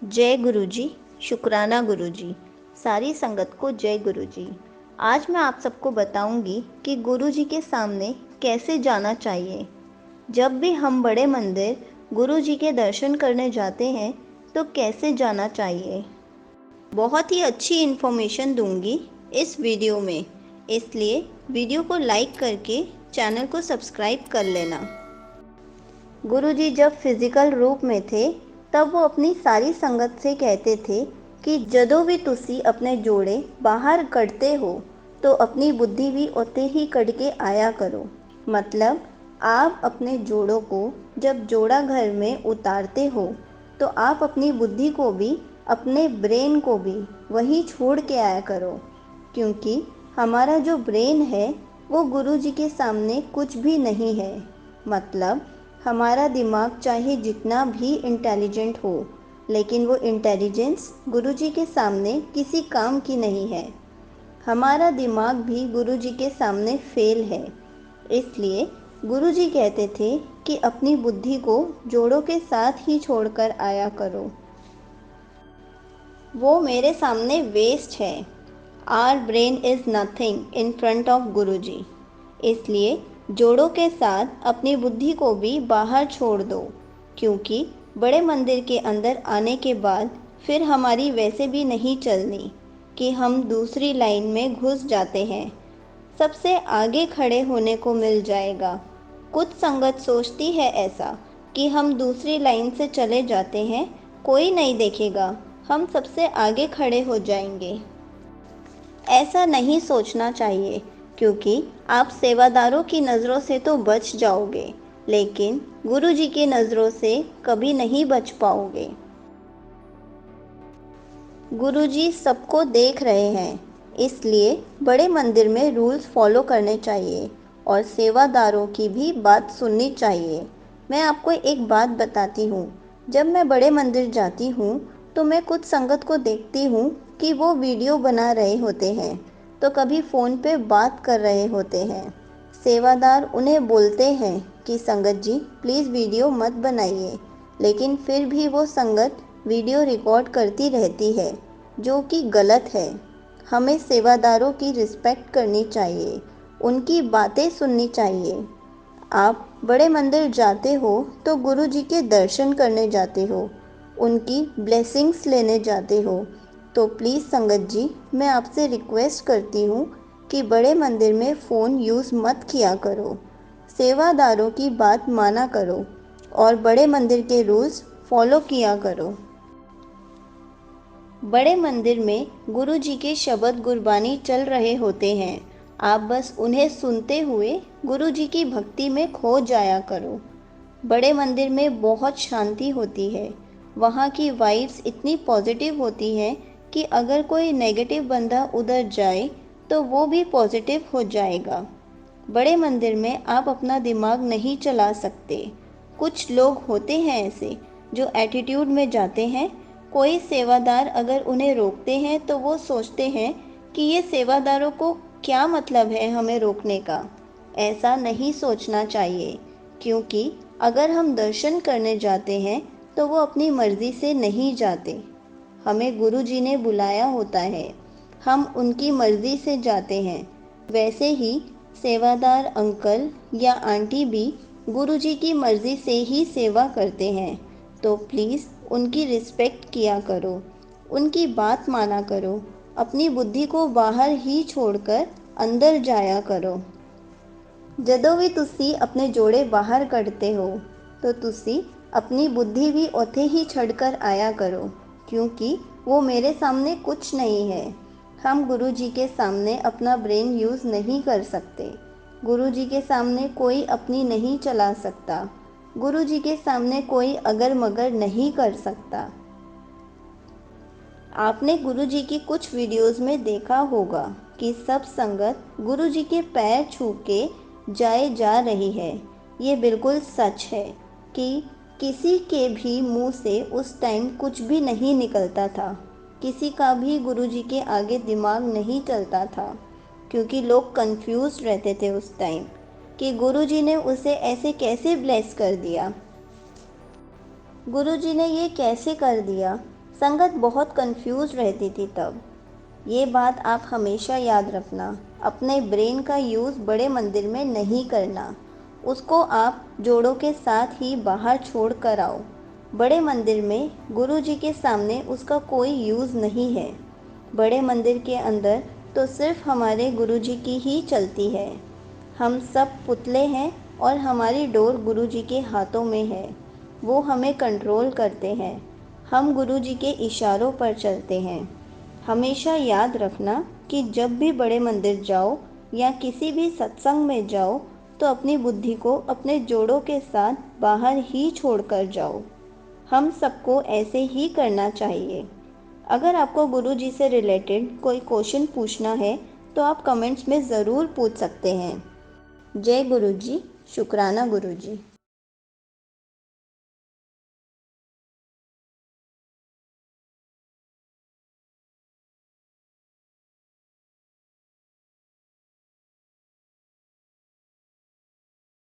जय गुरुजी। शुक्राना गुरुजी। सारी संगत को जय गुरुजी। आज मैं आप सबको बताऊंगी कि गुरुजी के सामने कैसे जाना चाहिए। जब भी हम बड़े मंदिर गुरुजी के दर्शन करने जाते हैं तो कैसे जाना चाहिए। बहुत ही अच्छी इन्फॉर्मेशन दूंगी इस वीडियो में, इसलिए वीडियो को लाइक करके चैनल को सब्सक्राइब कर लेना। गुरुजी जब फिजिकल रूप में थे तब वो अपनी सारी संगत से कहते थे कि जदों भी तुसी अपने जोड़े बाहर कढ़ते हो तो अपनी बुद्धि भी उते ही कढ़ के आया करो। मतलब आप अपने जोड़ों को जब जोड़ा घर में उतारते हो तो आप अपनी बुद्धि को भी, अपने ब्रेन को भी वहीं छोड़ के आया करो, क्योंकि हमारा जो ब्रेन है वो गुरुजी के सामने कुछ भी नहीं है। मतलब हमारा दिमाग चाहे जितना भी इंटेलिजेंट हो, लेकिन वो इंटेलिजेंस गुरुजी के सामने किसी काम की नहीं है। हमारा दिमाग भी गुरुजी के सामने फेल है। इसलिए गुरुजी कहते थे कि अपनी बुद्धि को जोड़ों के साथ ही छोड़कर आया करो। वो मेरे सामने वेस्ट है। Our brain is nothing in front of Guruji. इसलिए जोड़ों के साथ अपनी बुद्धि को भी बाहर छोड़ दो, क्योंकि बड़े मंदिर के अंदर आने के बाद फिर हमारी वैसे भी नहीं चलनी कि हम दूसरी लाइन में घुस जाते हैं। सबसे आगे खड़े होने को मिल जाएगा। कुछ संगत सोचती है ऐसा कि हम दूसरी लाइन से चले जाते हैं, कोई नहीं देखेगा, हम सबसे आगे खड़े हो जाएंगे। ऐसा नहीं सोचना चाहिए, क्योंकि आप सेवादारों की नज़रों से तो बच जाओगे, लेकिन गुरुजी की नज़रों से कभी नहीं बच पाओगे। गुरुजी सबको देख रहे हैं, इसलिए बड़े मंदिर में रूल्स फॉलो करने चाहिए और सेवादारों की भी बात सुननी चाहिए। मैं आपको एक बात बताती हूँ। जब मैं बड़े मंदिर जाती हूँ तो मैं कुछ संगत को देखती हूँ कि वो वीडियो बना रहे होते हैं, तो कभी फ़ोन पे बात कर रहे होते हैं। सेवादार उन्हें बोलते हैं कि संगत जी प्लीज़ वीडियो मत बनाइए, लेकिन फिर भी वो संगत वीडियो रिकॉर्ड करती रहती है, जो कि गलत है। हमें सेवादारों की रिस्पेक्ट करनी चाहिए, उनकी बातें सुननी चाहिए। आप बड़े मंदिर जाते हो तो गुरु जी के दर्शन करने जाते हो, उनकी ब्लेसिंग्स लेने जाते हो, तो प्लीज़ संगत जी मैं आपसे रिक्वेस्ट करती हूँ कि बड़े मंदिर में फ़ोन यूज़ मत किया करो, सेवादारों की बात माना करो और बड़े मंदिर के रूल्स फॉलो किया करो। बड़े मंदिर में गुरु जी के शब्द गुरबानी चल रहे होते हैं, आप बस उन्हें सुनते हुए गुरु जी की भक्ति में खो जाया करो। बड़े मंदिर में बहुत शांति होती है, वहाँ की वाइब्स इतनी पॉजिटिव होती हैं कि अगर कोई नेगेटिव बंदा उधर जाए तो वो भी पॉजिटिव हो जाएगा। बड़े मंदिर में आप अपना दिमाग नहीं चला सकते। कुछ लोग होते हैं ऐसे जो एटीट्यूड में जाते हैं। कोई सेवादार अगर उन्हें रोकते हैं तो वो सोचते हैं कि ये सेवादारों को क्या मतलब है हमें रोकने का। ऐसा नहीं सोचना चाहिए, क्योंकि अगर हम दर्शन करने जाते हैं तो वो अपनी मर्ज़ी से नहीं जाते, हमें गुरु जी ने बुलाया होता है, हम उनकी मर्ज़ी से जाते हैं। वैसे ही सेवादार अंकल या आंटी भी गुरु जी की मर्ज़ी से ही सेवा करते हैं, तो प्लीज़ उनकी रिस्पेक्ट किया करो, उनकी बात माना करो, अपनी बुद्धि को बाहर ही छोड़कर अंदर जाया करो। ਜਦੋਂ ਵੀ ਤੁਸੀਂ अपने जोड़े बाहर कढ़ते हो तो ਤੁਸੀਂ अपनी बुद्धि भी उथे ही छड़कर आया करो, क्योंकि वो मेरे सामने कुछ नहीं है। हम गुरु जी के सामने अपना ब्रेन यूज़ नहीं कर सकते। गुरु जी के सामने कोई अपनी नहीं चला सकता। गुरु जी के सामने कोई अगर मगर नहीं कर सकता। आपने गुरु जी की कुछ वीडियोस में देखा होगा कि सब संगत गुरु जी के पैर छू के जाए जा रही है। ये बिल्कुल सच है कि किसी के भी मुंह से उस टाइम कुछ भी नहीं निकलता था, किसी का भी गुरु जी के आगे दिमाग नहीं चलता था, क्योंकि लोग कंफ्यूज रहते थे उस टाइम कि गुरु जी ने उसे ऐसे कैसे ब्लेस कर दिया, गुरु जी ने ये कैसे कर दिया। संगत बहुत कंफ्यूज रहती थी तब। ये बात आप हमेशा याद रखना, अपने ब्रेन का यूज़ बड़े मंदिर में नहीं करना। उसको आप जोड़ों के साथ ही बाहर छोड़ कर आओ। बड़े मंदिर में गुरु जी के सामने उसका कोई यूज़ नहीं है। बड़े मंदिर के अंदर तो सिर्फ हमारे गुरु जी की ही चलती है। हम सब पुतले हैं और हमारी डोर गुरु जी के हाथों में है। वो हमें कंट्रोल करते हैं। हम गुरु जी के इशारों पर चलते हैं। हमेशा याद रखना कि जब भी बड़े मंदिर जाओ या किसी भी सत्संग में जाओ तो अपनी बुद्धि को अपने जोड़ों के साथ बाहर ही छोड़कर जाओ। हम सबको ऐसे ही करना चाहिए। अगर आपको गुरु जी से रिलेटेड कोई क्वेश्चन पूछना है तो आप कमेंट्स में ज़रूर पूछ सकते हैं। जय गुरु जी। शुक्राना गुरु जी।